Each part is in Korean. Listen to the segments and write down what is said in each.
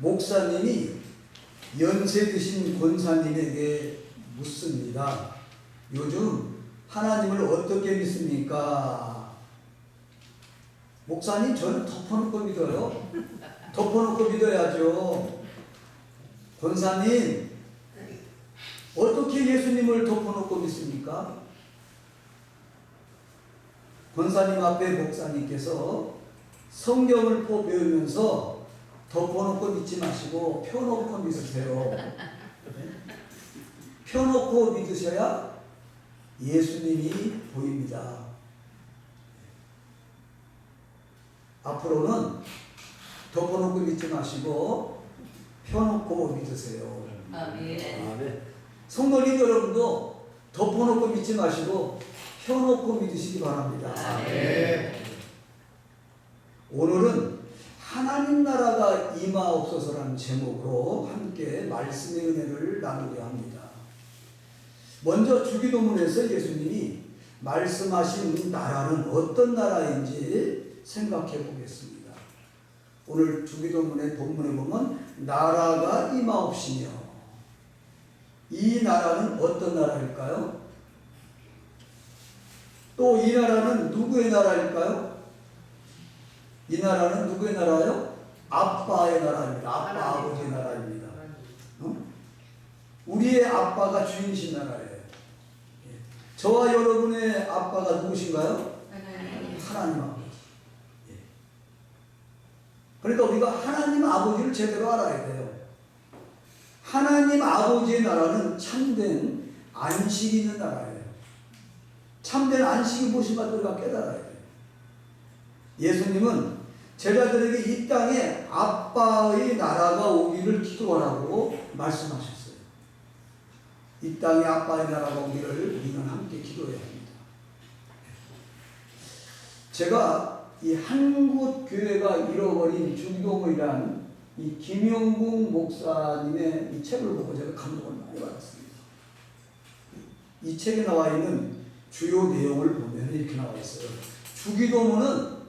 목사님이 연세 드신 권사님에게 묻습니다. 요즘 하나님을 어떻게 믿습니까? 목사님, 저는 덮어놓고 믿어요. 덮어놓고 믿어야죠. 권사님, 어떻게 예수님을 덮어놓고 믿습니까? 권사님 앞에 목사님께서 성경을 배우면서 덮어놓고 믿지 마시고 펴놓고 믿으세요. 펴놓고 믿으셔야 예수님이 보입니다. 앞으로는 덮어놓고 믿지 마시고 펴놓고 믿으세요. 아멘. 성도님 여러분도 덮어놓고 믿지 마시고 펴놓고 믿으시기 바랍니다. 아멘. 오늘은 하나님 나라가 임하옵소서라는 제목으로 함께 말씀의 은혜를 나누려 합니다. 먼저 주기도문에서 예수님이 말씀하신 나라는 어떤 나라인지 생각해 보겠습니다. 오늘 주기도문의 본문에 보면 나라가 임하옵시며, 이 나라는 어떤 나라일까요? 또 이 나라는 누구의 나라일까요? 이 나라는 누구의 나라요? 아빠의 나라입니다. 아빠, 아버지의 나라입니다. 우리의 아빠가 주인이신 나라예요. 저와 여러분의 아빠가 누구신가요? 하나님 아버지. 그러니까 우리가 하나님 아버지를 제대로 알아야 돼요. 하나님 아버지의 나라는 참된 안식이 있는 나라예요. 참된 안식이 무엇인가 우리가 깨달아야 돼요. 예수님은 제자들에게 이 땅에 아빠의 나라가 오기를 기도하라고 말씀하셨어요. 이 땅에 아빠의 나라가 오기를 우리는 함께 기도해야 합니다. 제가 이 한국교회가 잃어버린 주기도문이란 이 김영국 목사님의 이 책을 보고 제가 감동을 많이 받았습니다. 이 책에 나와 있는 주요 내용을 보면 이렇게 나와 있어요. 주기도문은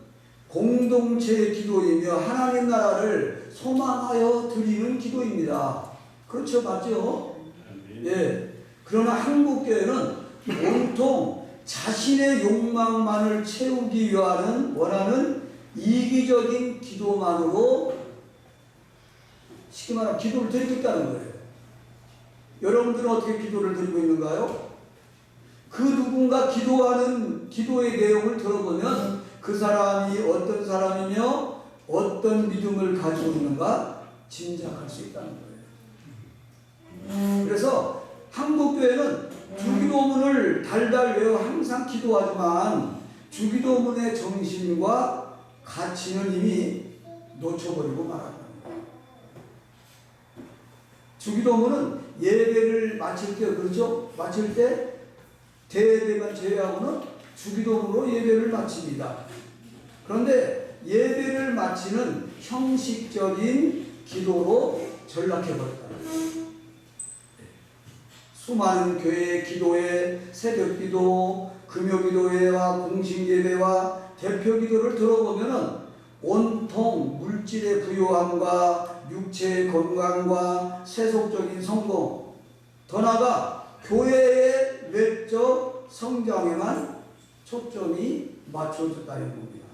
공동체의 기도이며 하나님 나라를 소망하여 드리는 기도입니다. 그렇죠, 맞죠? 예. 그러나 한국교회는 온통 자신의 욕망만을 채우기 위하는 원하는 이기적인 기도만으로 쉽게 말하면 기도를 드리고 있다는 거예요. 여러분들은 어떻게 기도를 드리고 있는가요? 그 누군가 기도하는 기도의 내용을 들어보면 그 사람이 어떤 사람이며 어떤 믿음을 가지고 있는가 짐작할 수 있다는 거예요. 그래서 한국교회는 주기도문을 달달 외워 항상 기도하지만 주기도문의 정신과 가치는 이미 놓쳐버리고 말았다는 거예요. 주기도문은 예배를 마칠 때, 그렇죠? 마칠 때 대예배만 제외하고는 주기도문으로 예배를 마칩니다. 그런데 예배를 마치는 형식적인 기도로 전락해버렸다. 수많은 교회 기도회, 새벽기도, 금요기도회와 공식예배와 대표기도를 들어보면 온통 물질의 부요함과 육체의 건강과 세속적인 성공, 더 나아가 교회의 외적 성장에만 초점이 맞춰졌다는 겁니다.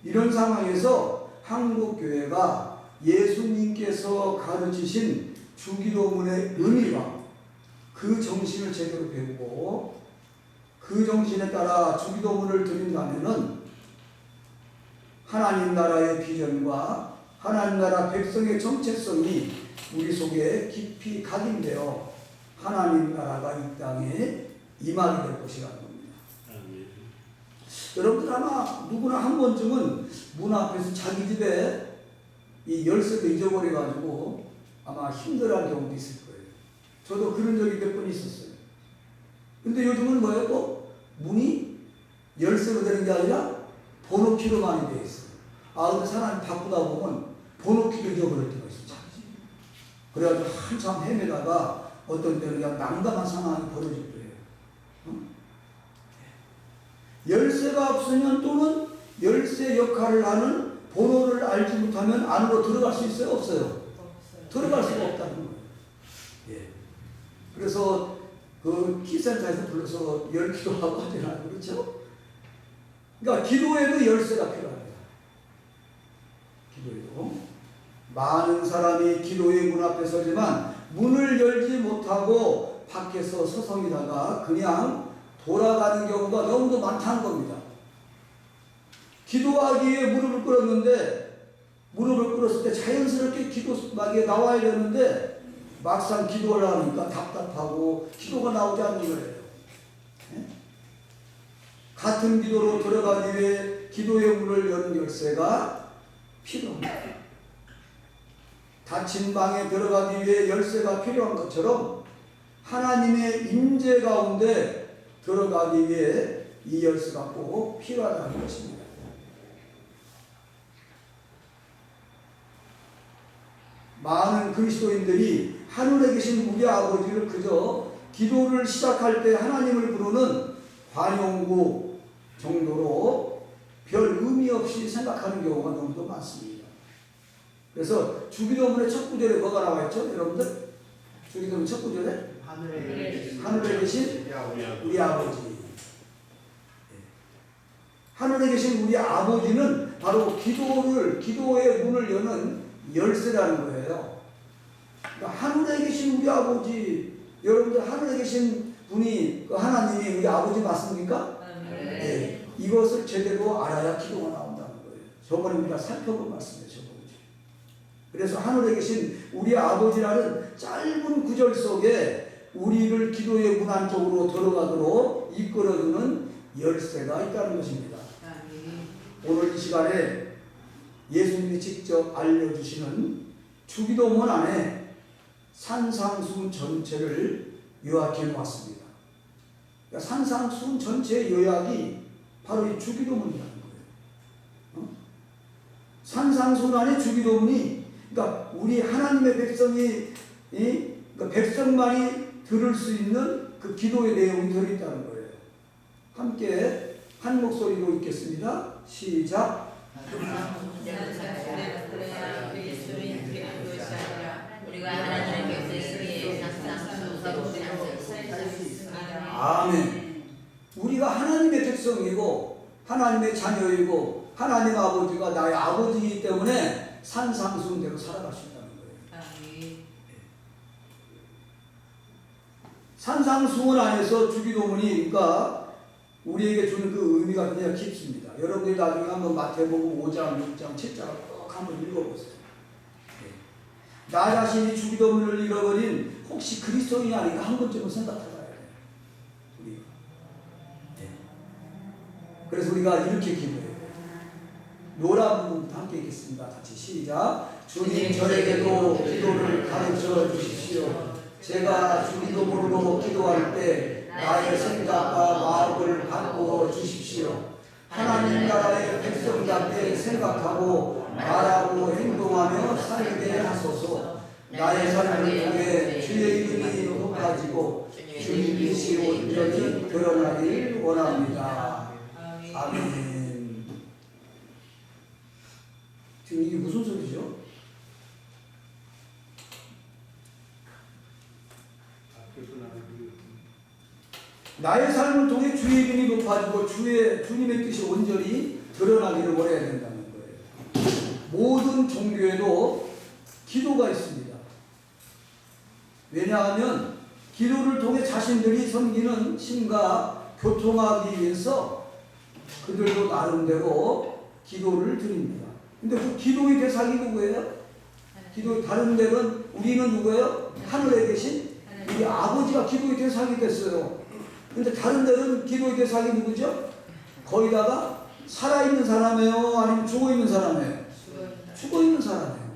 이런 상황에서 한국교회가 예수님께서 가르치신 주기도문의 의미와 그 정신을 제대로 배우고 그 정신에 따라 주기도문을 드린다면은 하나님 나라의 비전과 하나님 나라 백성의 정체성이 우리 속에 깊이 각인되어 하나님 나라가 이 땅에 임하게 될 것이라는 겁니다. 여러분들 아마 누구나 한 번쯤은 문 앞에서 자기 집에 이 열쇠도 잊어버려가지고 아마 힘들어할 경우도 있을 거예요. 저도 그런 적이 몇 번 있었어요. 근데 요즘은 뭐예요? 또 문이 열쇠로 되는 게 아니라 번호키로 많이 되어 있어요. 아, 근데 사람이 바쁘다 보면 번호키도 잊어버릴 때가 있어요. 그래가지고 한참 헤매다가 어떤 때는 그냥 난감한 상황이 벌어질 거예요. 열쇠가 없으면 또는 열쇠 역할을 하는 번호를 알지 못하면 안으로 들어갈 수 있어요? 없어요? 들어갈 수가 없다는 거예요. 예. 그래서 그 키센터에서 불러서 열기도하고 하잖아요. 그렇죠? 그러니까 기도에도 열쇠가 필요합니다. 기도에도. 많은 사람이 기도의 문 앞에 서지만 문을 열지 못하고 밖에서 서성이다가 그냥 돌아가는 경우가 너무도 많다는 겁니다. 기도하기 위해 무릎을 꿇었는데 무릎을 꿇었을 때 자연스럽게 기도막에 나와야 되는데 막상 기도를 하니까 답답하고 기도가 나오지 않는 거예요. 네? 같은 기도로 들어가기 위해 기도의 문을 여는 열쇠가 필요합니다. 닫힌 방에 들어가기 위해 열쇠가 필요한 것처럼 하나님의 임재 가운데 들어가기 위해 이 열쇠가 꼭 필요하다는 것입니다. 많은 그리스도인들이 하늘에 계신 우리 아버지를 그저 기도를 시작할 때 하나님을 부르는 관용구 정도로 별 의미 없이 생각하는 경우가 너무도 많습니다. 그래서 주기도문의 첫 구절에 뭐가 나와 있죠? 여러분들? 주기도문 첫 구절에 하늘에 계신 우리 아버지. 하늘에 계신 우리 아버지는 바로 기도의 문을 여는 열쇠라는 거예요. 그러니까 하늘에 계신 우리 아버지, 여러분들 하늘에 계신 분이 그 하나님이 우리 아버지 맞습니까? 네. 이것을 제대로 알아야 기도가 나온다는 거예요. 저번에 우리가 살펴본 말씀이에요. 그래서 하늘에 계신 우리 아버지라는 짧은 구절 속에 우리를 기도의 문 안쪽으로 들어가도록 이끌어주는 열쇠가 있다는 것입니다. 오늘 이 시간에 예수님이 직접 알려주시는 주기도문 안에 산상수훈 전체를 요약해 놓았습니다. 그러니까 산상수훈 전체의 요약이 바로 이 주기도문이라는 거예요. 산상수훈 안에 주기도문이 그러니까 우리 하나님의 백성이 그러니까 백성만이 들을 수 있는 그 기도의 내용이 들어있다는 거예요. 함께 한 목소리로 읽겠습니다. 시작. 아멘. 우리가 하나님의 백성이고 하나님의 자녀이고 하나님 아버지가 나의 아버지이기 때문에 산상수훈대로 살아갈 수 있다는 거예요. 산상수훈 안에서 주기도문이 그러니까 우리에게 주는 그 의미가 굉장히 깊습니다. 여러분들이 나중에 한번 마태복음 5장, 6장, 7장을 꼭 한번 읽어보세요. 나 자신이 주기도문을 잃어버린 혹시 그리스도인이 아닌가 한 번쯤은 생각해봐야 돼요. 우리가. 그래서 우리가 이렇게 기도해요. 노라 부분부터 함께 읽겠습니다. 같이 시작. 주님 저에게도 기도를 가르쳐 주십시오. 제가 주기도문으로 기도할 때 나의 생각과 마음을 바꾸어 주십시오. 하나님 나라의 백성답게 생각하고 말하고 행동하며 살게 하소서. 나의 삶을 통해 주의 이름이 높아지고 주님이시 온전히 드러나길 원합니다. 아멘. 지금 이게 무슨 소리죠? 나의 삶을 통해 주의 이름이 높아지고 주님의 뜻이 온전히 드러나기를 원해야 된다는 거예요. 모든 종교에도 기도가 있습니다. 왜냐하면 기도를 통해 자신들이 섬기는 신과 교통하기 위해서 그들도 나름대로 기도를 드립니다. 근데 그 기도의 대상이 누구예요? 기도의 다른 데는 우리는 누구예요? 하늘에 계신 우리 아버지가 기도의 대상이 됐어요. 근데 다른 데는 기도의 대상이 누구죠? 거기다가 살아있는 사람이에요? 아니면 죽어있는 사람이에요? 죽어있는 사람이에요.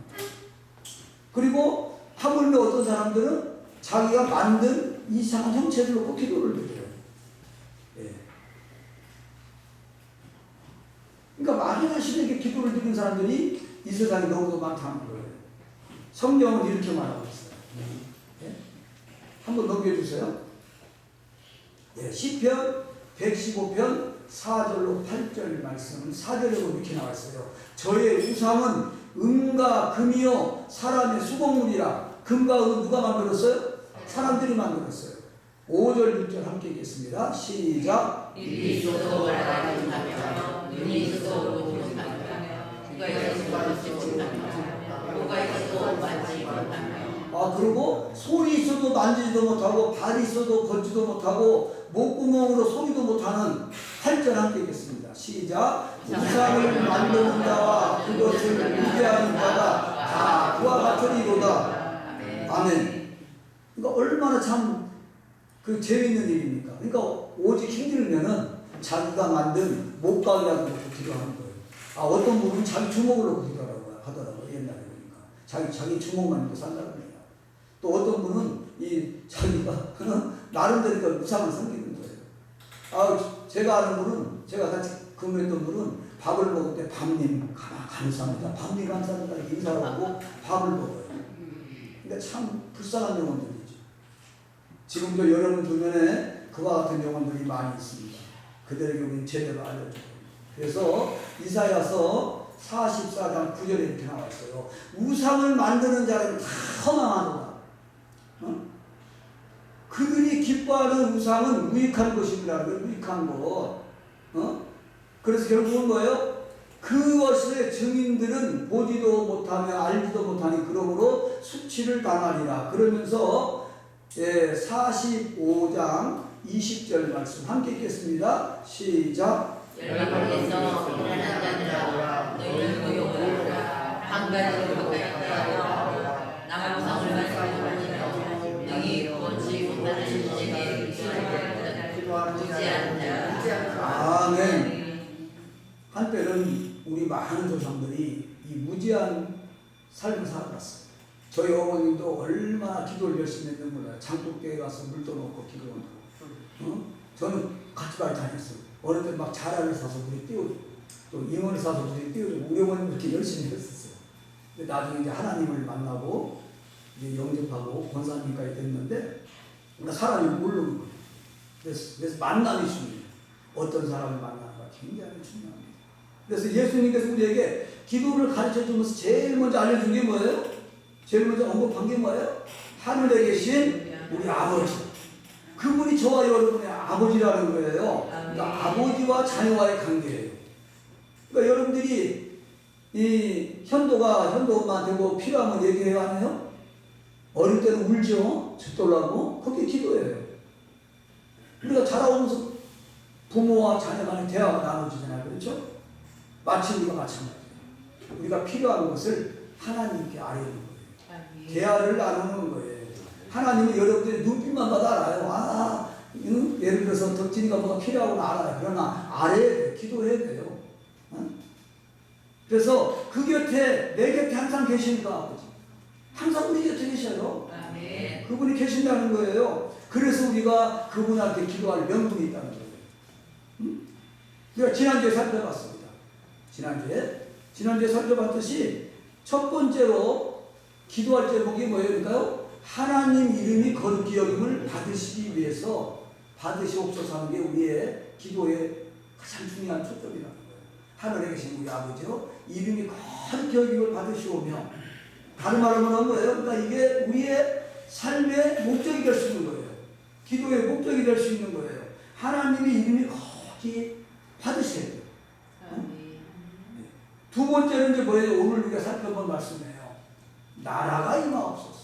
그리고 하물며 어떤 사람들은 자기가 만든 이상한 형체를 놓고 기도를 드려요. 예. 그러니까 막연한 신에게 기도를 드리는 사람들이 이 세상에 너무도 많다는 거예요. 성경은 이렇게 말하고 있어요. 예? 한번 넘겨주세요. 예, 시편 115편 4절로 8절 말씀은 4절에 이렇게 나와 있어요. 저의 우상은 음과 금이요 사람의 수공물이라. 금과 은 누가 만들었어요? 사람들이 만들었어요. 5절 6절 함께 읽겠습니다. 시작. 일이 있어도 말하지 못하며 눈이 있어도 보지 못하며 귀가 있어도 듣지 못하며 목가 있어도 만지지 못하며 그리고 손이 있어도 만지지도 못하고 발이 있어도 걷지도 못하고 목구멍으로 소리도 못하는 8절 함께 읽겠습니다. 시작. 우상을 만드는 자와 그것을 의지하는 자가 다 그와 같으리로다. 아멘. 그러니까 얼마나 참 그 재미있는 일입니까? 그러니까 오직 힘들면은 자기가 만든 목각이라는 것도 기도하는 거예요. 어떤 분은 자기 주먹을 놓고 하더라고요. 옛날에 보니까. 자기 주먹만 놓고 산다고 해요. 또 어떤 분은 자기가 나름대로 우상을 섬기는 거예요. 제가 아는 분은, 제가 같이 근무했던 분은 밥을 먹을 때 밥님 감사합니다. 밥님 감사합니다. 이렇게 인사를 하고 밥을 먹어요. 근데 참 불쌍한 영혼들이죠. 지금도 여러분 주변에 그와 같은 영혼들이 많이 있습니다. 그들에게 우리는 제대로 알려줘요. 그래서 이사야서 44장 9절에 이렇게 나와 있어요. 우상을 만드는 자는 다 허망하도다. 그들이 기뻐하는 우상은 무익한 것입니다. 무익한 것. 그래서 결국은 뭐예요? 그것의 증인들은 보지도 못하며 알지도 못하니 그러므로 수치를 당하리라. 그러면서 45장 20절 말씀 함께 읽겠습니다. 시작. 열방에서 일어난 자들아 너희는 고용하라 한 가지로 가까이 남의 우상을 만지며 능히 구원치 못하는 신에게 무지한 자. 아멘. 한때는 우리 많은 조상들이 이 무지한 삶을 살아갔어요. 저희 어머님도 얼마나 기도를 열심히 했는지 몰라요. 장독대에 가서 물도 넣고 기도하고. 저는 같이 많이 다녔어요. 어느 때 막 자라를 사서 물에 띄워주고 또 잉어를 사서 물에 띄워주고 우리 어머님은 그렇게 열심히 했었어요. 근데 나중에 이제 하나님을 만나고 이제 영접하고 권사님까지 됐는데 사람이 모르는 거예요. 그래서 만남이 중요해요. 어떤 사람을 만나는가 굉장히 중요합니다. 그래서 예수님께서 우리에게 기도를 가르쳐 주면서 제일 먼저 알려준 게 뭐예요? 제일 먼저 언급한 게 뭐예요? 하늘에 계신 우리 아버지. 그분이 저와 여러분의 아버지라는 거예요. 그러니까 아버지와 자녀와의 관계예요. 그러니까 여러분들이 이 현도가 현도 엄마한테 뭐 필요하면 얘기해야 하나요? 어릴 때는 울죠. 죽돌라고. 그게 기도예요. 우리가 자라오면서 부모와 자녀 간의 대화가 나눠지잖아요. 그렇죠? 마치 우리가 마찬가지예요. 우리가 필요한 것을 하나님께 아뢰는 거예요. 대화를 나누는 거예요. 하나님은 여러분들의 눈빛만 봐도 알아요. 예를 들어서 덕진이가 뭐가 필요하구나 알아요. 그러나 알아야 돼요. 기도해야 돼요. 그래서 그 곁에, 내 곁에 항상 계시니까 아버지. 항상 우리 곁에 계셔요. 그분이 계신다는 거예요. 그래서 우리가 그분한테 기도할 명분이 있다는 거예요. 우리가 지난주에 살펴봤습니다. 지난주에 살펴봤듯이 첫 번째로 기도할 제목이 뭐예요? 하나님 이름이 거룩히 여김을 받으시기 위해서 받으시옵소서 하는 게 우리의 기도의 가장 중요한 초점이라는 거예요. 하늘에 계신 우리 아버지요 이름이 거룩히 여김을 받으시오며 다른 말로 뭐예요? 그러니까 이게 우리의 삶의 목적이 될 수 있는 거예요. 기도의 목적이 될 수 있는 거예요. 하나님의 이름이 거룩히 받으셔야 돼요. 두 번째는 이제 뭐예요? 오늘 우리가 살펴본 말씀이에요. 나라가 임하옵소서.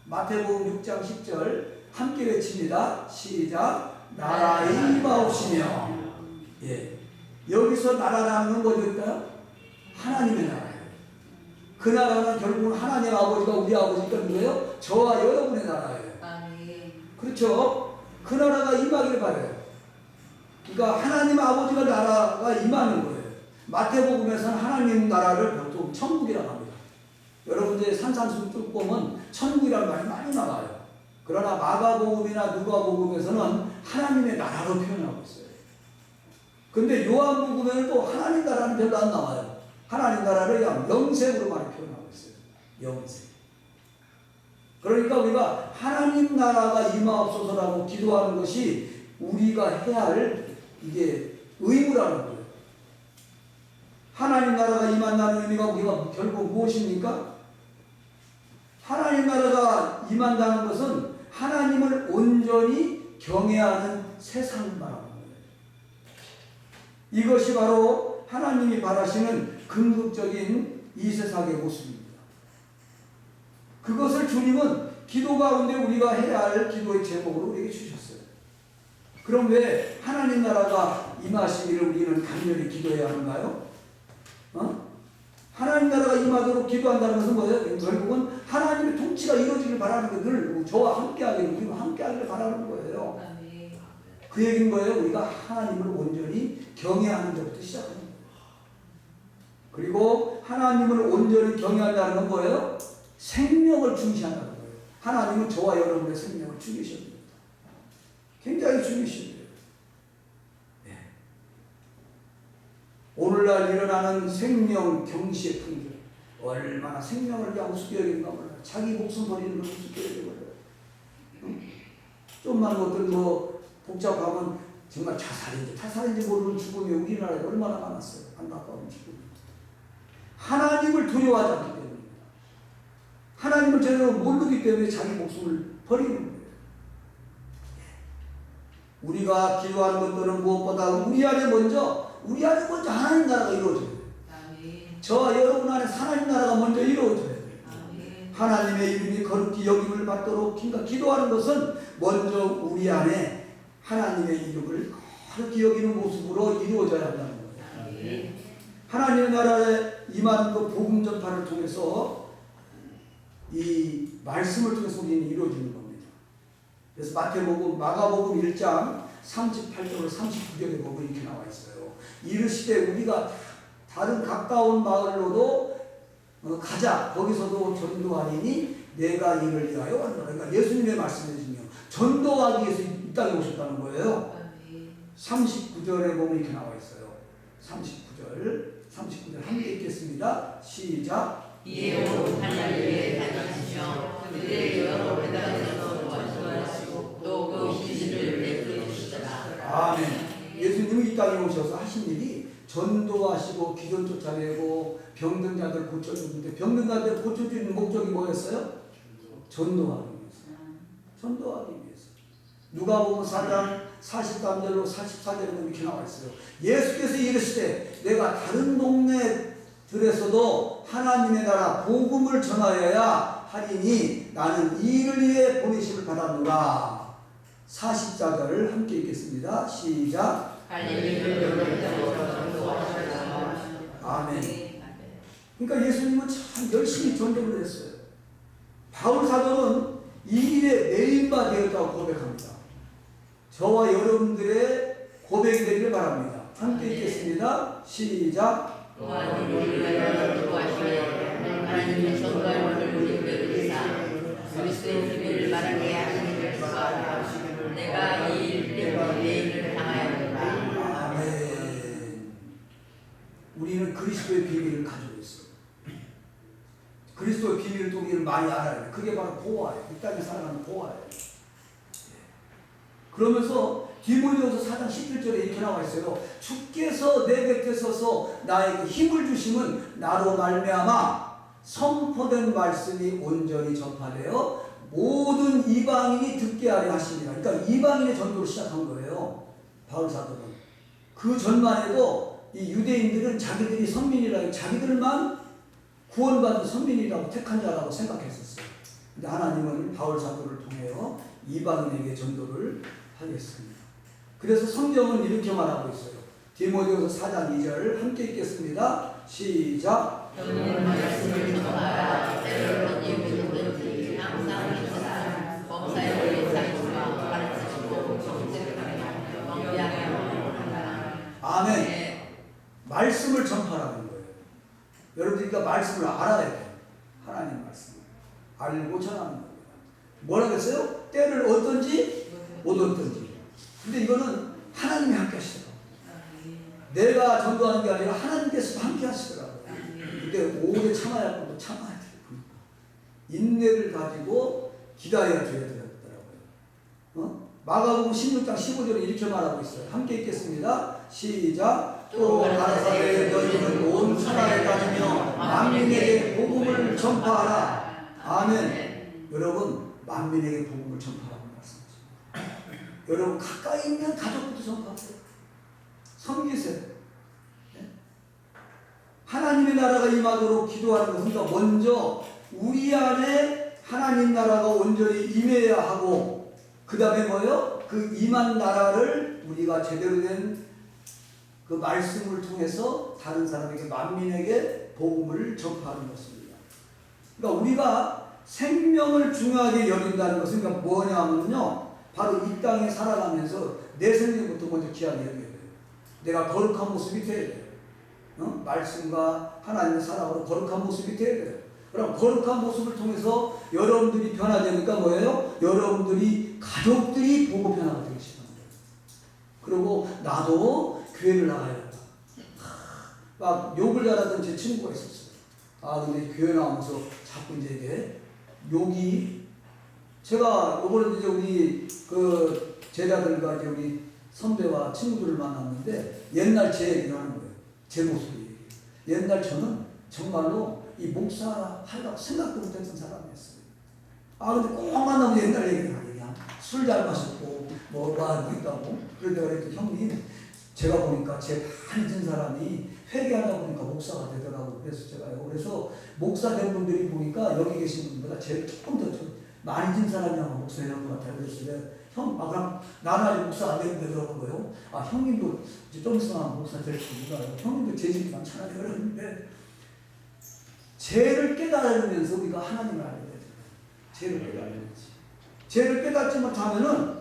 마태복음 6장 10절 함께 외칩니다. 시작. 나라에 임하옵시며. 여기서 나라라는 건 뭐일까요? 하나님의 나라예요. 그 나라는 결국은 하나님 아버지가 우리 아버지가 누구예요? 저와 여러분의 나라예요. 그렇죠? 그 나라가 임하기를 바라요. 그러니까 하나님 아버지가 나라가 임하는 거예요. 마태복음에서는 하나님 나라를 보통 천국이라고 합니다. 여러분들 산산수수 보면 천국이라는 말이 많이 나와요. 그러나 마가복음이나 누가복음에서는 하나님의 나라로 표현하고 있어요. 근데 요한복음에는 또 하나님 나라는 별로 안 나와요. 하나님 나라를 그냥 영생으로 많이 표현하고 있어요. 영생. 그러니까 우리가 하나님 나라가 임하옵소서라고 기도하는 것이 우리가 해야 할 이게 의무라는 거예요. 하나님 나라가 임한 임한다는 의미가 우리가 결국 무엇입니까? 하나님 나라가 임한다는 것은 하나님을 온전히 경외하는 세상을 말하는 거예요. 이것이 바로 하나님이 바라시는 궁극적인 이 세상의 모습입니다. 그것을 주님은 기도 가운데 우리가 해야 할 기도의 제목으로 우리에게 주셨어요. 그럼 왜 하나님 나라가 임하시기를 우리는 간절히 기도해야 하는가요? 하나님 나라가 임하도록 기도한다는 것은 뭐예요? 결국은 하나님의 통치가 이루어지길 바라는 게 늘 저와 함께하기를, 우리가 함께하기를 바라는 거예요. 그 얘기인 거예요. 우리가 하나님을 온전히 경외하는 것부터 시작하는 거예요. 그리고 하나님을 온전히 경외한다는 건 뭐예요? 생명을 중시한다는 거예요. 하나님은 저와 여러분의 생명을 중요시합니다. 굉장히 중요시해요. 네. 오늘날 일어나는 생명 경시의 풍경, 얼마나 생명을 그냥 우습게 여기는가 몰라요. 자기 목숨 버리는 걸 우습게 여기는 거예요. 좀만 어떤 복잡하면 정말 타살인지 모르는 죽음이 우리나라에 얼마나 많았어요. 안타까운 죽음. 하나님을 두려워하지 않기 때문입니다. 하나님을 제대로 모르기 때문에 자기 목숨을 버리는 거예요. 우리가 기도하는 것들은 무엇보다 우리 안에 먼저 하나님 나라가 이루어져야 돼요. 저와 여러분 안에 하나님 나라가 먼저 이루어져야 돼요. 하나님의 이름이 거룩히 여김을 받도록 기도하는 것은 먼저 우리 안에 하나님의 이름을 거룩히 여기는 모습으로 이루어져야 한다는 거예요. 하나님의 나라에 임하는 그 복음 전파를 통해서 이 말씀을 통해서 우리는 이루어지는 겁니다. 그래서 마가복음 1장 38절로 39절에 보면 이렇게 나와 있어요. 이르시되 우리가 다른 가까운 마을로도 가자. 거기서도 전도하리니 내가 이를 위하여 왔노라. 그러니까 예수님의 말씀이거든요. 전도하기 위해서 이 땅에 오셨다는 거예요. 39절에 보면 이렇게 나와 있어요. 39절 함께 읽겠습니다. 시작. 이에 온 하나님의 다니시며 그들의 여러 회당에서 도와주시고 또 그 신실을 베풀어 주시더라. 아멘. 예수님이 이 땅에 오셔서 하신 일이 전도하시고 기도 쫓아내고 병든 자들 고쳐주는데, 병든 자들 고쳐주는 목적이 뭐였어요? 전도하기 위해서. 전도하기 위해서. 누가복음 4장 43절로 44절에 이렇게 나와 있어요. 예수께서 이르시되 내가 다른 동네들에서도 하나님의 나라 복음을 전하여야 하리니 나는 이 일을 위해 보내심을 받았노라. 44절 함께 읽겠습니다. 시작. 아멘. 그러니까 예수님은 참 열심히 전도를 했어요. 바울 사도는 이 일에 메인바 되었다고 고백합니다. 저와 여러분들의 고백이 되기를 바랍니다. 함께 읽겠습니다. 시작. 하나님의 전도하는 우리를 위하사 그리스도의 비밀을 말하게 하시는 것과 내가 이 일 때문에 내 일을 당하였노라. 아멘. 우리는 그리스도의 비밀을 가지고 있어요. 그리스도의 비밀을 또 우리는 많이 알아야 돼. 그게 바로 보화예요. 이 땅에 살아가는 보화예요. 그러면서 디모데후서 4장 11절에 이렇게 나와 있어요. 주께서 내 곁에 서서 나에게 힘을 주심은 나로 말미암아 선포된 말씀이 온전히 전파되어 모든 이방인이 듣게 하려 하십니다. 그러니까 이방인의 전도를 시작한 거예요. 바울 사도는. 그 전만 해도 이 유대인들은 자기들이 선민이라고, 자기들만 구원받은 선민이라고 택한 자라고 생각했었어요. 근데 하나님은 바울 사도를 통해서 이방인에게 전도를 하겠습니다. 그래서 성경은 이렇게 말하고 있어요. 디모데후서 4장 2절 함께 읽겠습니다. 시작. 너는 말씀을 전하라. 때를 언니든지 항상 믿으라. 범사에 올린 사람과 가르치시고 정죄를 하며 경배하며 하라. 아멘. 말씀을 전파라는 거예요. 여러분들 그러니까 말씀을 알아야 돼요. 하나님 말씀을 알고 전하는 겁니다. 뭐라고 했어요? 때를 얻든지 못 얻든지. 근데 이거는 하나님이 함께 하시더라고요. 내가 전도하는 게 아니라 하나님께서 함께 하시더라고요. 근데 오래 참아야 할 것도 참아야 돼요. 인내를 가지고 기다려야 되더라고요. 마가복음 16장 15절에 이렇게 말하고 있어요. 함께 읽겠습니다. 시작. 또 가라사대 너희는 온 천하에 다니며 전파하라. 아멘. 여러분 만민에게 복음을 전파하라고 말씀하십니다. 여러분 가까이 있는 가족부터 전파하세요. 섬기세요. 네? 하나님의 나라가 임하도록 기도하는 것은 그러니까 먼저 우리 안에 하나님 나라가 온전히 임해야 하고 그 다음에 뭐요? 그 임한 나라를 우리가 제대로 된 그 말씀을 통해서 다른 사람에게 만민에게 복음을 전파하는 것입니다. 그러니까 우리가 생명을 중요하게 여긴다는 것은 그러니까 뭐냐면요, 바로 이 땅에 살아가면서 내 생명부터 먼저 귀하게 여겨야 돼요. 내가 거룩한 모습이 돼야 돼요. 말씀과 하나님의 사랑으로 거룩한 모습이 돼야 돼요. 그럼 거룩한 모습을 통해서 여러분들이 변화되니까 뭐예요? 여러분들이 가족들이 보고 변화가 되기 시작합니다. 그리고 나도 교회를 나가야 된다. 막 욕을 잘하던 제 친구가 있었어요. 근데 교회 나오면서 자꾸 이제 이게 욕이, 제가 요번에 이제 우리 그 제자들과 이제 우리 선배와 친구들을 만났는데 옛날 제 얘기를 하는 거예요. 제 모습을 얘기해요. 옛날 저는 정말로 이 목사 하려고 생각도 못했던 사람이었어요. 근데 꼭 만나면 옛날 얘기를 하냐. 술 잘 마셨고, 뭐가 있다고. 그런데 그랬더니 형님, 제가 보니까 제 많이 진 사람이 회개하다 보니까 목사가 되더라고요. 그래서 제가요. 그래서 목사 된 분들이 보니까 여기 계신 분보다 제일 조금 더 많이 진 사람이랑 목사인 것 같아요. 그래서 내가 그럼 나는 아직 목사 안 되는데 그러는 거예요. 형님도 좀 있으면 목사 될 겁니다. 형님도 재질이 많잖아요. 그러는데 죄를 깨달으면서 우리가 하나님을 알아야 돼요. 죄를 깨달아야지. 죄를 깨닫지 못하면은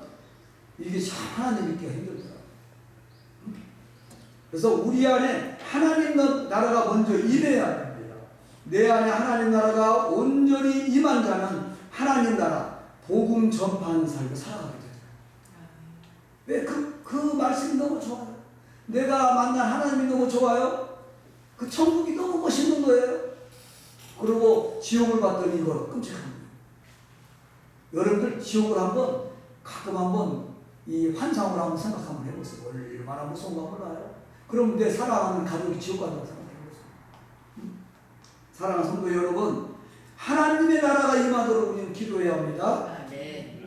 이게 참 하나님 믿기가 힘들더라고요. 그래서 우리 안에 하나님 나라가 먼저 임해야 됩니다. 내 안에 하나님 나라가 온전히 임한 자는 하나님 나라, 복음 전파하는 삶을 살아가게 돼요. 왜? 그 말씀이 너무 좋아요. 내가 만난 하나님이 너무 좋아요. 그 천국이 너무 멋있는 거예요. 그리고 지옥을 봤더니 이거 끔찍합니다. 여러분들 지옥을 가끔 한번 이 환상으로 한번 생각 한번 해보세요. 얼마나 무서운가 몰라요. 그럼 내 사랑하는 가족이 지옥 간다고 생각해보세요. 사랑하는 성도 여러분, 하나님의 나라가 임하도록 우리는 기도해야 합니다.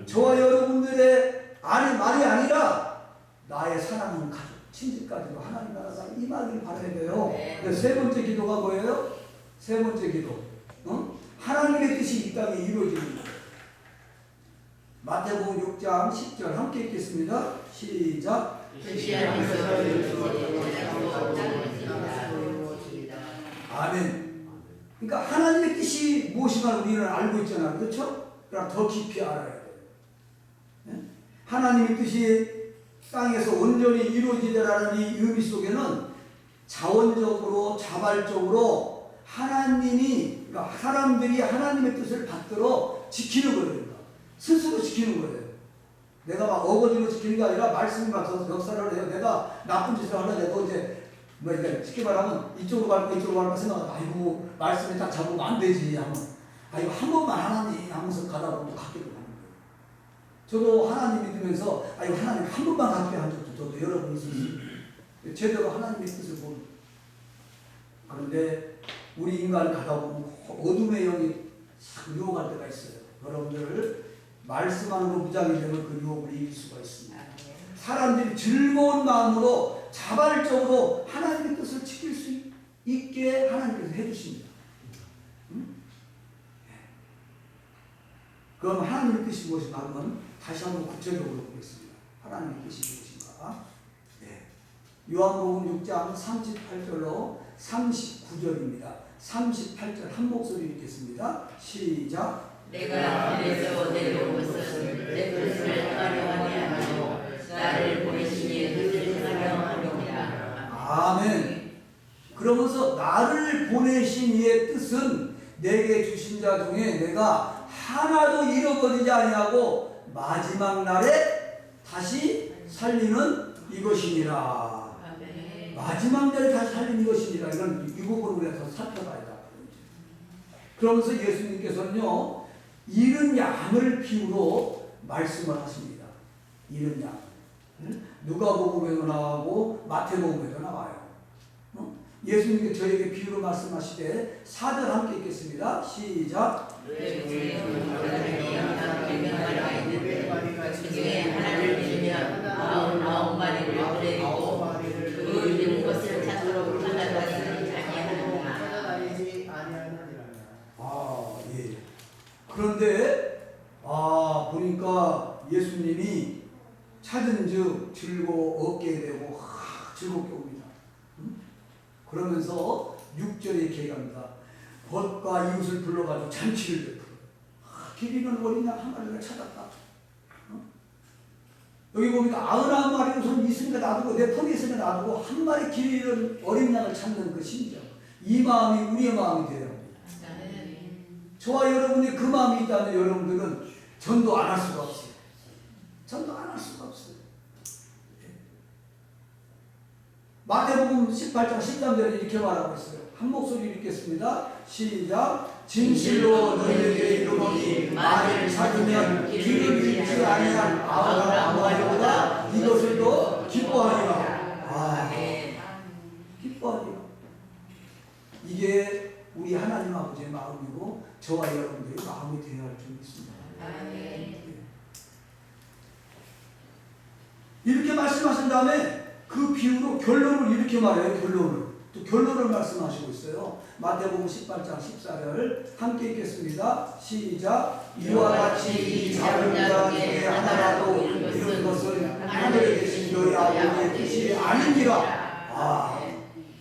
저와 여러분들의 말이 아니라 나의 사랑하는 가족, 친지까지도 하나님 나라가 임하기를 바라야 돼요. 그래서 세 번째 기도가 뭐예요? 세 번째 기도. 하나님의 뜻이 이 땅에 이루어지는 거예요. 마태복음 6장 10절 함께 읽겠습니다. 시작. 아멘. 그러니까 하나님의 뜻이 무엇인가 우리는 알고 있잖아요. 그렇죠? 그럼 더 깊이 알아야 돼요. 네? 하나님의 뜻이 땅에서 온전히 이루어지더라는 이 의미 속에는 자원적으로 자발적으로 하나님이, 그러니까 사람들이 하나님의 뜻을 받들어 지키는 거예요. 스스로 지키는 거예요. 내가 막 어거지로 지키는 게 아니라 말씀이 막서 역사를 해요. 내가 나쁜 짓을 하려고 이제 쉽게 말하면 이쪽으로 갈까 이쪽으로 갈까 생각하면 아이고 말씀에 딱 잡으면 안 되지 하면 이거 한 번만 하나님 하면서 가다 보면 갖기로 하는 거예요. 저도 하나님 믿으면서 이거 하나님 한 번만 갖게 한 적도 저도 여러 번 있었어요. 제대로 하나님의 뜻을 보는. 그런데 우리 인간을 가다 보면 어둠의 영이 유혹할 때가 있어요. 여러분들 말씀하는 거 무장이 되면 그 유혹을 이길 수가 있습니다. 사람들이 즐거운 마음으로 자발적으로 하나님의 뜻을 지킬 수 있게 하나님께서 해주십니다. 그럼 하나님의 뜻이 무엇인가 하면 다시 한번 구체적으로 보겠습니다. 하나님의 뜻이 무엇인가? 요한복음 6장 38절로 39절입니다. 38절 한 목소리 읽겠습니다. 시작. 내가 하늘에서 내려온 것은 내 뜻을 행하려 함이 아니요 나를 보내신 이의 뜻을 행하려 함이니라. 아멘. 그러면서 나를 보내신 이의 뜻은 내게 주신 자 중에 내가 하나도 잃어버리지 아니하고 마지막 날에 다시 살리는 이것이니라. 아멘. 마지막 날에 다시 살리는 이것이니라. 이건 이 부분을 우리가 더 살펴봐야 돼. 그러면서 예수님께서는요, 잃은 양을 비유로 말씀을 하십니다. 잃은 양. 누가복음에도 나오고 마태복음에도 나와요. 예수님께서 저에게 비유로 말씀하시되 4절 함께 읽겠습니다. 시작. 그중에 하나를 믿으면 99마리를 데리고 그 잃은 것을 찾도록 찾아다니지 아니하느니라. 예. 그런데 보니까 예수님이 찾은즉 즐거워 얻게 되고 즐겁게 옵니다. 그러면서 6절에 이렇게 얘기합니다. 벗과 이웃을 불러가지고 잔치를 베풀어. 길 잃은 어린 양 한 마리를 찾았다. 여기 보니까 99마리 우선 있으니까 놔두고 내 폰이 있으니까 놔두고 한 마리 길 잃은 어린 양을 찾는 그 심정. 이 마음이 우리의 마음이 돼요. 저와 여러분이 그 마음이 있다면 여러분들은 전도 안 할 수가 없어요. 전도 안 할 수가 없어요. 마태복음 18장 13절에 이렇게 말하고 있어요. 한 목소리 읽겠습니다. 시작. 진실로 너희에게 이르노니 만일 찾으면 길을 잃지 아니한 아브라함보다 이것을 더 기뻐하리라. 기뻐하리라. 이게 우리 하나님 아버지의 마음이고 저와 여러분들의 마음이 되어야 할 줄 믿습니다. 이렇게 말씀하신 다음에 그 비유로 결론을 이렇게 말해요. 또 결론을 말씀하시고 있어요. 마태복음 18장 14절 함께 읽겠습니다. 시작. 이와 같이 이 작은 자 중에 하나라도 이런 것은 하늘에 계신 너희 아버지의 뜻이 아니니라.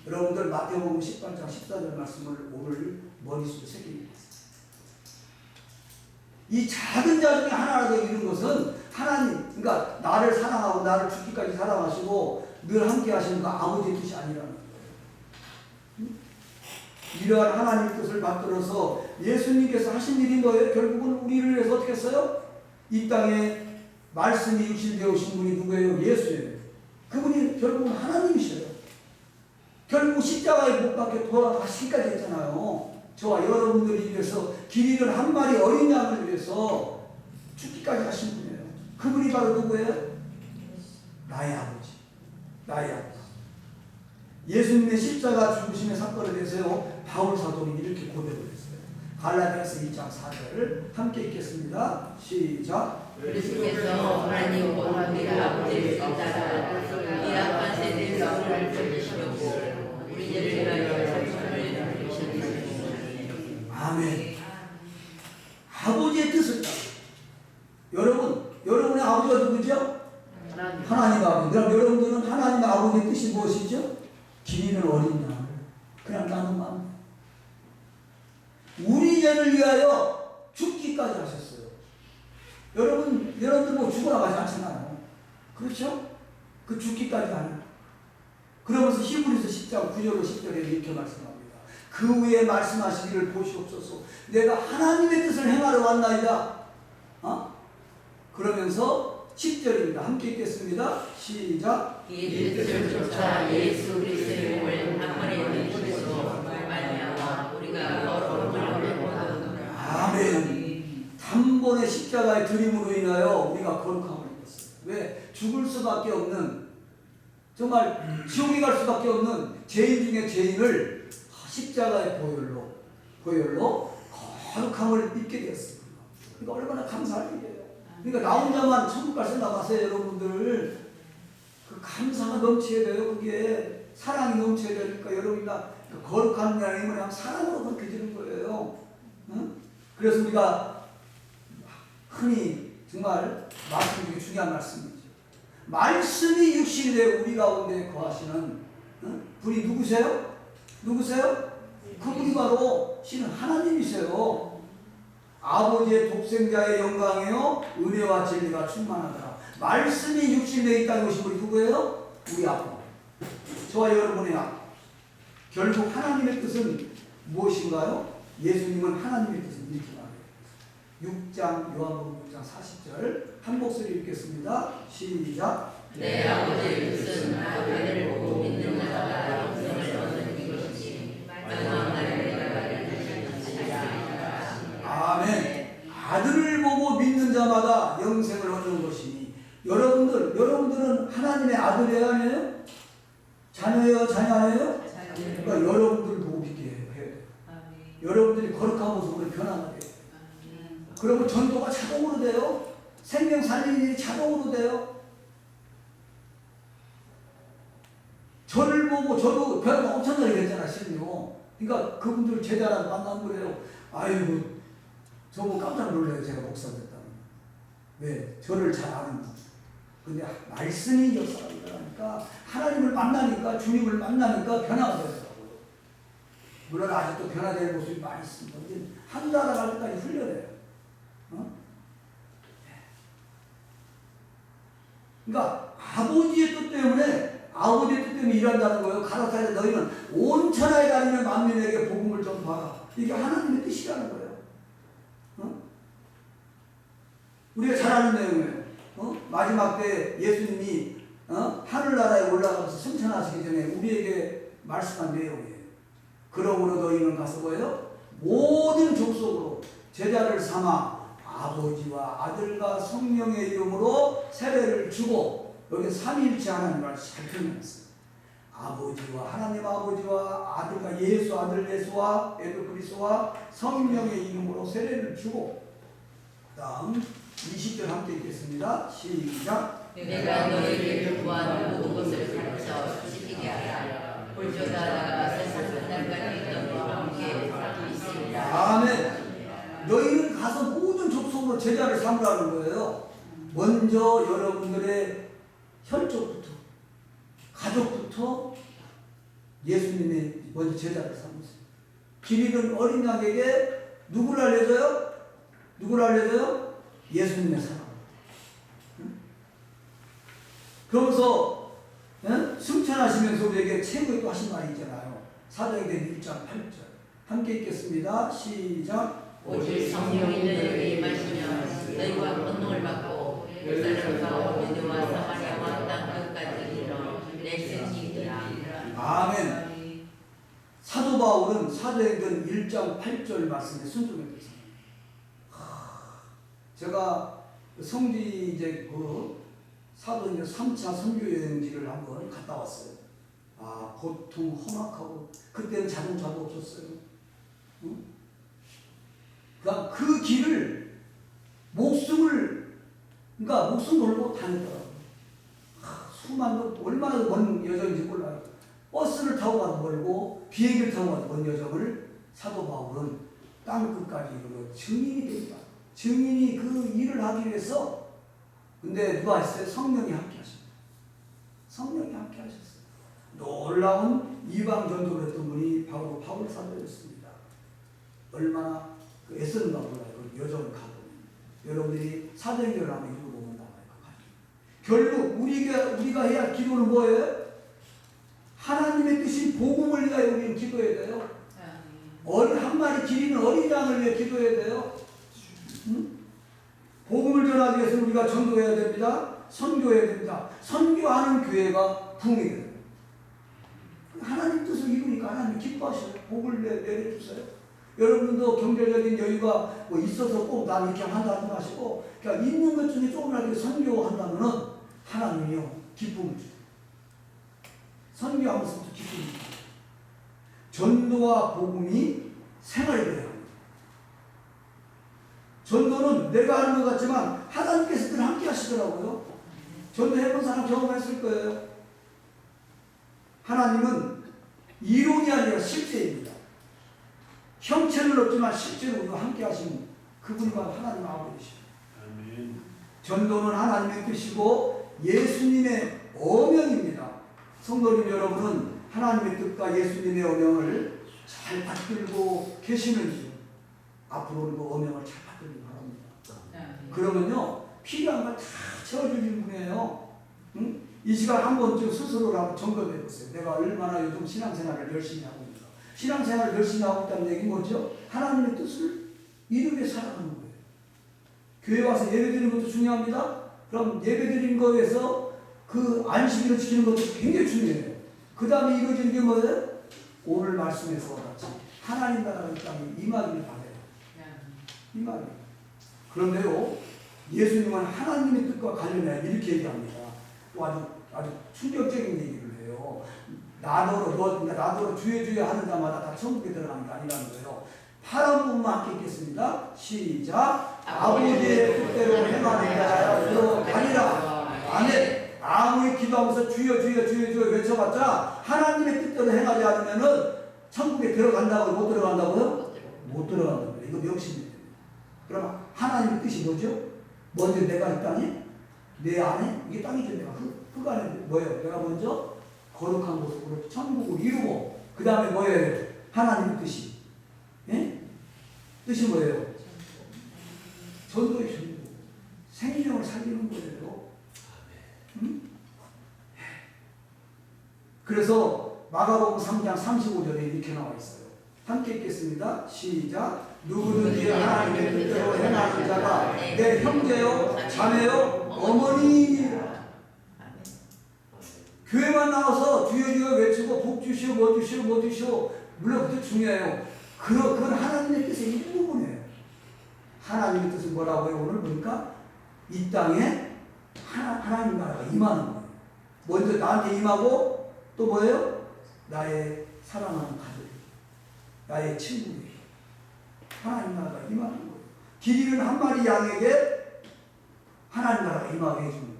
여러분들 마태복음 18장 14절 말씀을 오늘 머릿속에 새깁니다. 이 작은 자 중에 하나라도 이룬 것은 하나님, 그러니까 나를 사랑하고 나를 죽기까지 사랑하시고 늘 함께 하시는 그 아버지의 뜻이 아니라는 거예요. 이러한 하나님의 뜻을 받들어서 예수님께서 하신 일이 뭐예요? 결국은 우리를 위해서 어떻게 했어요? 이 땅에 말씀이 육신되어 오신 분이 누구예요? 예수예요. 그분이 결국은 하나님이셔요. 결국 십자가에 못 박혀 돌아가시기까지 했잖아요. 저와 여러분들이 위해서 길 잃은 한 마리 어린 양을 위해서 죽기까지 하신 분이에요. 그분이 바로 누구예요? 나의 아버지. 나의 아버지. 예수님의 십자가 죽으심의 사건에 대해서요, 바울 사도는 이렇게 고백을 했어요. 갈라디아서 2장 4절을 함께 읽겠습니다. 시작. 그리스도께서 하나님 곧 우리 아버지를 따라 이 악한 세대의 소를 펴주시려고 우리 죄를 위하여 자신을 주셨으니. 아멘. 아버지의 뜻을 따라. 여러분의 아버지가 누구죠? 하나님 아버지. 그럼 여러분들은 하나님 아버지의 뜻이 무엇이죠? 길 잃은 어린 양을 그냥 나는 마음. 우리 죄를 위하여 죽기까지 하셨어요. 여러분들 뭐 죽어나가지 않잖아요. 그렇죠? 그 죽기까지 하는. 그러면서 히브리서 10장 9절로 10절에 이렇게 말씀합니다. 그 후에 말씀하시기를 보시옵소서. 내가 하나님의 뜻을 행하러 왔나이다. 그러면서 10절입니다. 함께 읽겠습니다. 시작. 이 뜻을 쫓아 예수 그리스도의 몸을 한 번에 드리시고 말미암아 우리가 거룩함을 아멘. 단번에 십자가의 드림으로 인하여 우리가 거룩함을 입었어요. 왜? 죽을 수밖에 없는, 정말 지옥에 갈 수밖에 없는 죄인 중에 죄인을 십자가의 보혈로 거룩함을 입게 되었습니다. 그러니까 얼마나 감사할 일이에요. 그러니까 나 혼자만 천국 갈 생각 마세요, 여러분들. 그 감사가 넘쳐야 돼요. 그게 사랑이 넘쳐야 되니까 여러분이나 그 거룩한 하나님을 그냥 사랑으로 그렇게 되는 거예요. 응? 그래서 우리가 흔히 정말 말씀 중에 중요한 말씀이죠. 말씀이 육신이 되어 우리 가운데 거하시는 분이 누구세요? 그분이 바로 신은 하나님이세요. 아버지의 독생자의 영광이요 은혜와 진리가 충만하더라. 말씀이 육신되어 있다는 것이 우리 누구예요? 우리 아빠. 저와 여러분의 아빠. 결국 하나님의 뜻은 무엇인가요? 예수님은 하나님의 뜻은 이렇게 말해요. 6장 요한복음 6장 40절 한 목소리 읽겠습니다. 시작. 내 아버지의 뜻은 아들을 보고 믿는 자가 영생을 얻는 것이지 마지막 날에 내가 아멘. 아들을 보고 믿는 자마다 영생을 얻는 것이니. 여러분들은 하나님의 아들이에요, 아니에요? 자녀예요, 자녀 아니에요? 그러니까 여러분들도 오게 해야 돼요. 여러분들이 거룩한 모습으로 변화가 돼요. 그러면 전도가 자동으로 돼요. 생명 살리는 일이 자동으로 돼요. 저를 보고 저도 변화가 엄청나게 됐잖아, 실요. 그러니까 그분들 제자랑 만나면 그래요. 아이고, 저거 깜짝 놀라요, 제가 목사 됐다면. 왜? 저를 잘 아는 분. 근데 말씀이 역사가 일어나니까, 하나님을 만나니까, 주님을 만나니까 변화가 되더라고요. 물론 아직도 변화될 모습이 많이 있습니다. 한 달 갈 때까지 훈련해요. 그러니까 아버지의 뜻 때문에 일한다는 거예요. 가라사대 너희는 온 천하에 다니는 만민에게 복음을 전파하라. 이게 하나님의 뜻이라는 거예요. 우리가 잘 아는 내용이에요. 마지막 때 예수님이 하늘나라에 올라가서 승천하시기 전에 우리에게 말씀한 내용이에요. 그러므로 너희는 가서 뭐예요? 모든 족속으로 제자를 삼아 아버지와 아들과 성령의 이름으로 세례를 주고, 여기 삼위일체 하나님을 잘 표현했어요. 아버지와 하나님 아버지와 아들과 예수 아들 예수와 예수 그리스도와 성령의 이름으로 세례를 주고, 그 다음 20절 함께 읽겠습니다. 시작. 내가 너희를 구하는 모든 것을 가르쳐 지키게 하라. 볼지어다 나가 세상 끝날까지 너희와 함께 있으리라. 아멘. 너희는 가서 모든 족속으로 제자를 삼으라는 거예요. 먼저 여러분들의 혈족부터, 가족부터 예수님의 먼저 제자를 삼으세요. 길 잃은 어린 양에게 누구를 알려줘요? 누구를 알려줘요? 예수님의 사랑. 그러면서 승천하시면서 우리에게 최고의 또 하신 말이 있잖아요. 사도행전 1장 8절 함께 읽겠습니다. 시작. 오직 성령이 너희에게 임하시면 너희가 권능을 받고 예루살렘과 유대와 사마리아와 땅 끝까지 이르러 내 증인이라. 아멘. 사도 바울은 사도행전 1장 8절 말씀에 순종했습니다. 제가 성지 이제 그 사도행전 3차 선교 여행지를 한번 갔다 왔어요. 아, 고통 험악하고 그때는 자동차도 없었어요. 그러니까 그 길을 목숨 걸고 다녔더라고요. 수많은 얼마나 먼 여정인지 몰라요. 버스를 타고 가도 멀고 비행기를 타고 가도 먼 여정을 사도 바울은 땅 끝까지 이르러 증인이 됩니다. 증인이 그 일을 하기 위해서, 근데 누가 했어요? 성령이 함께 하십니다. 성령이 함께 하셨어요. 놀라운 이방 전도를 했던 분이 바로 바울 사도였습니다. 얼마나 애썼는가 몰라요. 그 여정을 가보면. 여러분들이 사도행전을 한번 읽어보면 나와요. 결국 우리가 해야 할 기도는 뭐예요? 하나님의 뜻인 복음을 위하여 우리는 기도해야 돼요. 한 마리 기리는 어린 양을 위해 기도해야 돼요. 복음을 전하기 위해서 우리가 전도해야 됩니다. 선교해야 됩니다. 선교하는 교회가 붕이 돼요. 하나님 뜻을 이루니까 하나님 기뻐하셔요. 복을 내려주세요. 여러분도 경제적인 여유가 뭐 있어서 꼭 난 이렇게 한다 하지 마시고, 그러니까 있는 것 중에 조금이라도 선교한다면은 하나님이요 기쁨을 주세요. 선교하면서부터 기쁨을 주세요. 전도와 복음이 생활이 돼야 합니다. 전도는 내가 하는 것 같지만 하나님께서 늘 함께 하시더라고요. 전도해본 사람 경험했을 거예요. 하나님은 이론이 아니라 실제입니다. 형체는 없지만 실제로 우리와 함께 하시는 그분과 하나님 아버지십니다. 전도는 하나님의 뜻이고 예수님의 어명입니다. 성도님 여러분은 하나님의 뜻과 예수님의 어명을 잘 받들고 계시는지 앞으로는 그 어명을 잘 받들기 바랍니다. 그러면요 필요한 걸 다 채워주는 분이에요. 응? 이 시간 한 번쯤 스스로를 한번 점검해 보세요. 내가 얼마나 요즘 신앙생활을 열심히 하고 있는가. 신앙생활을 열심히 하고 있다는 얘기는 뭐죠? 하나님의 뜻을 이루게 살아가는 거예요. 교회 와서 예배드리는 것도 중요합니다. 그럼 예배드리는 거에서 그 안식일을 지키는 것도 굉장히 중요해요. 그 다음에 이루어지는 게 뭐예요? 오늘 말씀에서 같이 하나님 나라의 땅에 임하기를 바래요. 임하기. 그런데요, 예수님은 하나님의 뜻과 관련해 이렇게 얘기합니다. 또 아주 충격적인 얘기를 해요. 나더러 그러니까 나더러 주여 하는 자마다 다 천국에 들어가는 게 아니라는 거예요. 파란 부분만 함께 읽겠습니다. 시작. 아버지의 뜻대로 행하는 자야 들어가리라. 아멘. 아무리 기도하면서 주여 외쳐봤자 하나님의 뜻대로 행하지 않으면은 천국에 들어간다고요? 못 들어간다고요? 못 들어간다는 거예요. 이거 명심해야 됩니다. 그럼 하나님의 뜻이 뭐죠? 먼저 내가 이 땅에 내 안에 이게 땅이죠. 내가 흙 안에 뭐예요? 내가 먼저 거룩한 모습으로 천국을 이루고 그 다음에 뭐예요? 하나님의 뜻이 예? 뜻이 뭐예요? 전도의 전도 생명을 살리는 거예요. 응? 그래서 마가복음 3장 35절에 이렇게 나와 있어요. 함께 읽겠습니다. 시작. 누구든지 하나님의 뜻대로 행하는 자가 내 형제요 자매요 어머니니라. 교회만 나와서 주여 외치고 복 주시오 뭐 주시오 물론 그것도 중요해요. 그건 하나님의 뜻의 일부분이에요. 하나님의 뜻은 뭐라고요? 오늘 보니까 이 땅에 하나님 나라가 임하는 거예요. 먼저 나한테 임하고 또 뭐예요? 나의 사랑하는 가족, 나의 친구들, 하나님 나라가 임하는 거예요. 길 잃은 한 마리 양에게 하나님 나라가 임하게 해주는 거예요.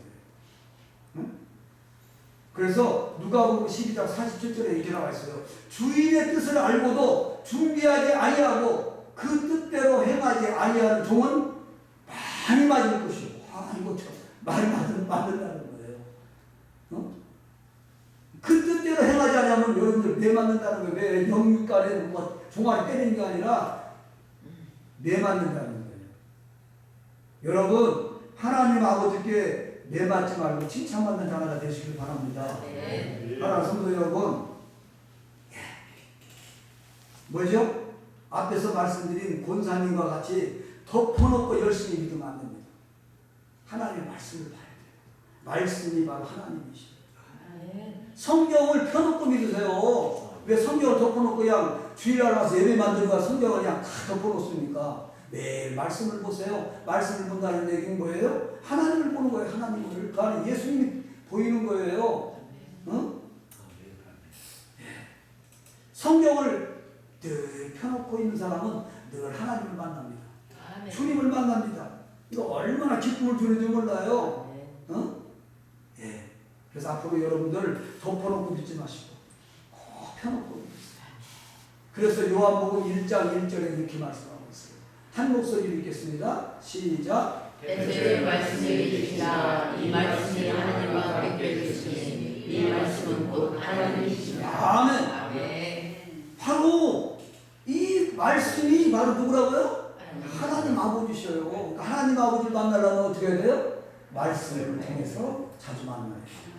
응? 그래서 누가복음 12장 47절에 이렇게 나와 있어요. 주인의 뜻을 알고도 준비하지 아니하고 그 뜻대로 행하지 아니하는 종은 많이 맞을 것이고, 이거 참 많이 맞는다는 거예요. 어? 그 뜻대로 행하지 않으면 여러분들 내 맞는다는 거예요. 왜 영육간에 뭐 종아리 때리는 게 아니라 내 맞는다는 거예요. 여러분 하나님 아버지께 내 맞지 말고 칭찬받는 자가 되시길 바랍니다. 사랑하는 성도 여러분, 뭐죠? 앞에서 말씀드린 권사님과 같이 덮어놓고 열심히 믿으면 안 됩니다. 하나님의 말씀을 봐야 돼요. 말씀이 바로 하나님이십니다. 성경을 펴놓고 믿으세요. 왜 성경을 덮어놓고 그냥 주일날 와서 예배 만들고 성경을 그냥 다 덮어놓습니까? 매일 말씀을 보세요. 말씀을 본다는 얘기는 뭐예요? 하나님을 보는 거예요. 하나님을. 그 안에 예수님이 보이는 거예요. 응? 성경을 늘 펴놓고 있는 사람은 늘 하나님을 만납니다. 주님을 만납니다. 이거 얼마나 기쁨을 주는지 몰라요. 응? 예. 그래서 앞으로 여러분들 덮어놓고 믿지 마시고 꼭 펴놓고 믿으세요. 그래서 요한복음 1장 1절에 이렇게 말씀하고 있어요. 한 목소리로 읽겠습니다. 시작. 대체의 말씀이 계시나 이 말씀이 하나님과 함께 계시니 이 말씀은 곧 하나님이시라. 아멘. 바로 이 말씀이 바로 누구라고요? 하나님 아버지셔요. 그러니까 하나님 아버지를 만나려면 어떻게 해야 돼요? 말씀을 통해서 자주 만나야 돼요.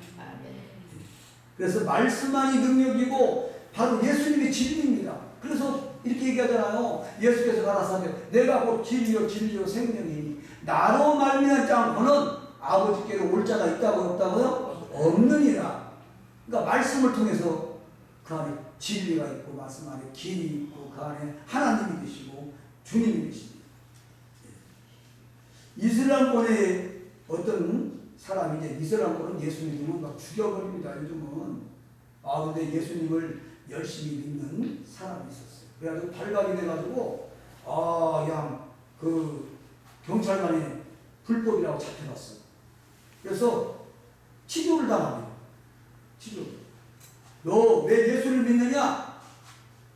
그래서 말씀만이 능력이고 바로 예수님의 진리입니다. 그래서 이렇게 얘기하잖아요. 예수께서 가라사대 내가 곧 진리요 생명이니 나로 말미암지 않고는 아버지께로 올 자가 있다고 없다고요? 없느니라. 그러니까 말씀을 통해서 그 안에 진리가 있고 말씀 안에 길이 있고 그 안에 하나님이 계시고 주님이 계십니다. 이슬람권의 어떤 사람이 이제 이슬람권은 예수님을 막 죽여버립니다. 요즘은. 근데 예수님을 열심히 믿는 사람이 있었어요. 그래가지고 발각이 돼가지고 그냥 그 경찰관이 불법이라고 잡혀갔어요. 그래서 치료를 당합니다. 치료. 너 왜 예수를 믿느냐?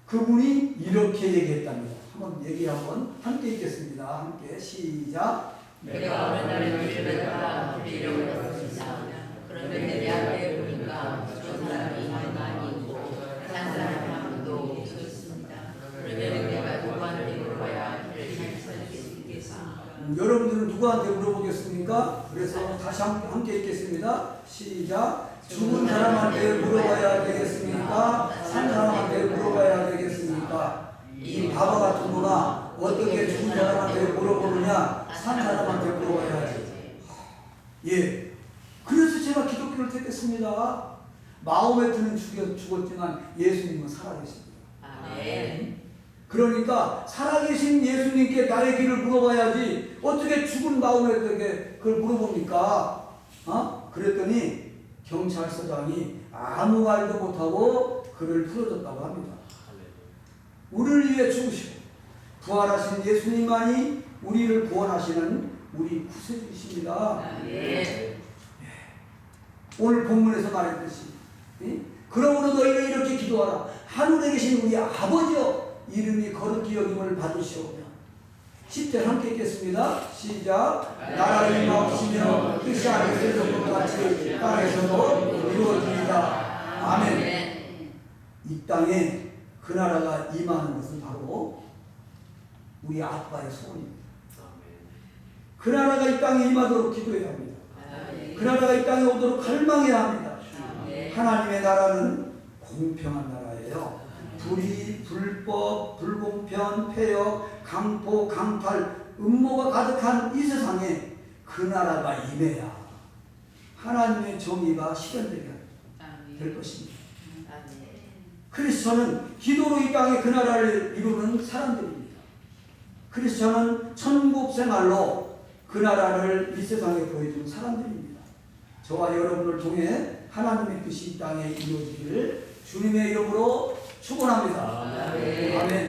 그분이 이렇게 얘기했답니다. 한번 함께 읽겠습니다. 함께 시작. 내가 어느 날에 길에다가 잃어버렸습니다. 그런데 내 앞에 보니까 저 사람이 많이 있고 한 사람이 아무도 없었습니다. 그러면 내가 누구한테 물어봐야 길을 찾을 수 있겠습니까? 여러분들은 누구한테 물어보겠습니까? 그래서 다시 함께 읽겠습니다. 시작. 죽은 사람한테 물어봐야 되겠습니까? 산 사람한테 물어봐야 되겠습니까? 이 바보 같은 거나 어떻게 죽은 사람한테 물어보느냐? 산 사람한테 물어봐야지. 예. 그래서 제가 기독교를 택했습니다. 마호메트는 죽었지만 예수님은 살아계십니다. 아멘. 그러니까 살아계신 예수님께 나의 길을 물어봐야지 어떻게 죽은 마호메트에게 그걸 물어봅니까? 그랬더니 경찰서장이 아무 말도 못하고 그를 풀어줬다고 합니다. 우리를 위해 죽으시고 부활하신 예수님만이 우리를 구원하시는 우리 구세주이십니다. 오늘 본문에서 말했듯이 그러므로 너희는 이렇게 기도하라. 하늘에 계신 우리 아버지여 이름이 거룩히 여김을 받으시오며 10절 함께 읽겠습니다. 시작. 나라를 임하옵시며 뜻이 하늘에서 같이 땅에서도 이루어집니다. 아멘. 이 땅에 그 나라가 임하는 것은 바로 우리 아빠의 소원입니다. 그 나라가 이 땅에 임하도록 기도해야 합니다. 그 나라가 이 땅에 오도록 갈망해야 합니다. 하나님의 나라는 공평한 나라예요. 불의, 불법, 불공평, 폐역, 강포, 강탈, 음모가 가득한 이 세상에 그 나라가 임해야 하나님의 정의가 실현되게 될 것입니다. 크리스천은 기도로 이 땅에 그 나라를 이루는 사람들입니다. 크리스천은 천국 생활로 그 나라를 이 세상에 보여주는 사람들입니다. 저와 여러분을 통해 하나님의 뜻이 이 땅에 이루어지기를 주님의 이름으로 축원합니다. 아멘.